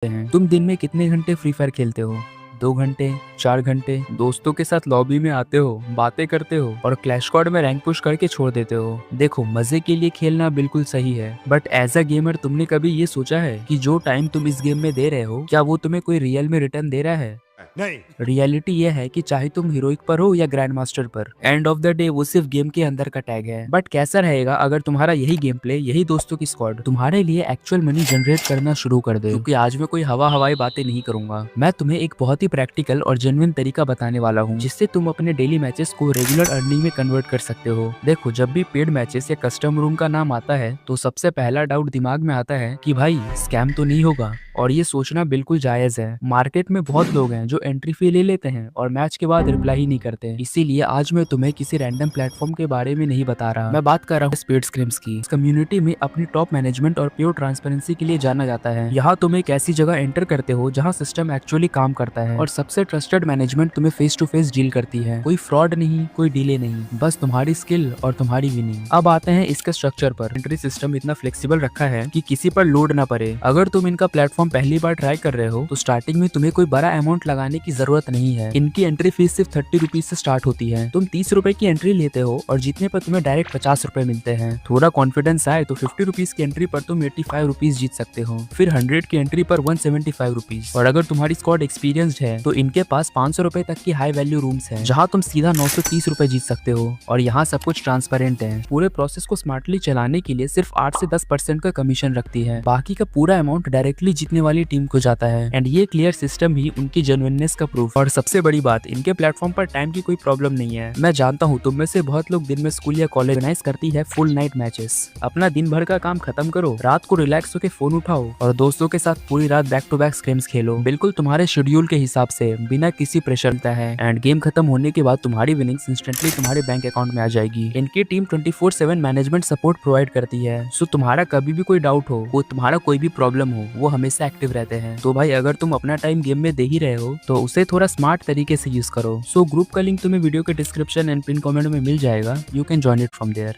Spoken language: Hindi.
हैं। तुम दिन में कितने घंटे फ्री फायर खेलते हो? 2 घंटे, 4 घंटे? दोस्तों के साथ लॉबी में आते हो, बातें करते हो और क्लैश स्क्वाड में रैंक पुश करके छोड़ देते हो। देखो, मजे के लिए खेलना बिल्कुल सही है, बट एज अ गेमर तुमने कभी ये सोचा है कि जो टाइम तुम इस गेम में दे रहे हो, क्या वो तुम्हें कोई रियल में रिटर्न दे रहा है? नहीं। रियलिटी ये है कि चाहे तुम हीरोइक पर हो या ग्रैंड मास्टर पर, एंड ऑफ द डे वो सिर्फ गेम के अंदर का टैग है। बट कैसा रहेगा अगर तुम्हारा यही गेम प्ले, यही दोस्तों की स्क्वाड तुम्हारे लिए एक्चुअल मनी जनरेट करना शुरू कर दे? क्योंकि आज मैं कोई हवाई बातें नहीं करूंगा, मैं तुम्हें एक बहुत ही प्रैक्टिकल और जेन्युइन तरीका बताने वाला हूँ, जिससे तुम अपने डेली मैचेस को रेगुलर अर्निंग में कन्वर्ट कर सकते हो। देखो, जब भी पेड मैचेस या कस्टम रूम का नाम आता है तो सबसे पहला डाउट दिमाग में आता है कि भाई स्कैम तो नहीं होगा, और ये सोचना बिल्कुल जायज है। मार्केट में बहुत लोग हैं जो एंट्री फी ले लेते हैं और मैच के बाद रिप्लाई ही नहीं करते। इसीलिए आज मैं तुम्हें किसी रैंडम प्लेटफॉर्म के बारे में नहीं बता रहा, मैं बात कर रहा हूँ स्पीड स्क्रिम्स की। इस कम्युनिटी में अपनी टॉप मैनेजमेंट और प्योर ट्रांसपेरेंसी के लिए जाना जाता है। यहाँ तुम एक ऐसी जगह एंटर करते हो जहाँ सिस्टम एक्चुअली काम करता है और सबसे ट्रस्टेड मैनेजमेंट तुम्हें फेस टू फेस डील करती है। कोई फ्रॉड नहीं, कोई डिले नहीं, बस तुम्हारी स्किल और तुम्हारी विनिंग। अब आते हैं इसके स्ट्रक्चर पर। एंट्री सिस्टम इतना फ्लेक्सिबल रखा है कि किसी पर लोड ना पड़े। अगर तुम इनका प्लेटफॉर्म पहली बार ट्राई कर रहे हो तो स्टार्टिंग में तुम्हें कोई बड़ा अमाउंट लगाने की जरूरत नहीं है। इनकी एंट्री फीस सिर्फ 30 रुपीज से स्टार्ट होती है। तुम 30 रुपए की एंट्री लेते हो और जीतने पर तुम्हें डायरेक्ट 50 रुपए मिलते हैं। थोड़ा कॉन्फिडेंस आए तो 50 रुपीज की एंट्री पर तुम 85 रुपीज जीत सकते हो, फिर 100 की एंट्री पर 175 रुपीज। और अगर तुम्हारी स्क्वाड एक्सपीरियंस्ड है तो इनके पास 500 रुपए तक की हाई वैल्यू रूम्स हैं, जहां तुम सीधा 930 रुपए जीत सकते हो। और यहाँ सब कुछ ट्रांसपेरेंट है। पूरे प्रोसेस को स्मार्टली चलाने के लिए सिर्फ 8 से 10% का कमीशन रखती है, बाकी का पूरा अमाउंट डायरेक्टली जीतने वाली टीम को जाता है। एंड ये क्लियर सिस्टम ही उनकी जेन्युइननेस का प्रूफ। और सबसे बड़ी बात, इनके प्लेटफॉर्म पर टाइम की कोई प्रॉब्लम नहीं है। मैं जानता हूँ तुम में से बहुत लोग दिन में स्कूल या कॉलेज ऑर्गेनाइज करती है फुल नाइट मैचेस। अपना दिन भर का काम खत्म करो, रात को रिलैक्स होकर फोन उठाओ और दोस्तों के साथ पूरी रात बैक टू बैक गेम्स खेलो, बिल्कुल तुम्हारे शेड्यूल के हिसाब से, बिना किसी प्रेशर होता है। एंड गेम खत्म होने के बाद तुम्हारी विनिंग्स इंस्टेंटली तुम्हारे बैंक अकाउंट में आ जाएगी। इनकी टीम 24/7 मैनेजमेंट सपोर्ट प्रोवाइड करती है, सो तुम्हारा कभी भी कोई डाउट हो, वो तुम्हारा कोई भी प्रॉब्लम हो, वो हमेशा एक्टिव रहते हैं। तो भाई, अगर तुम अपना टाइम गेम में दे ही रहे हो तो उसे थोड़ा स्मार्ट तरीके से यूज करो। सो ग्रुप का लिंक तुम्हें वीडियो के डिस्क्रिप्शन एंड पिन कमेंट में मिल जाएगा। You can join it from there.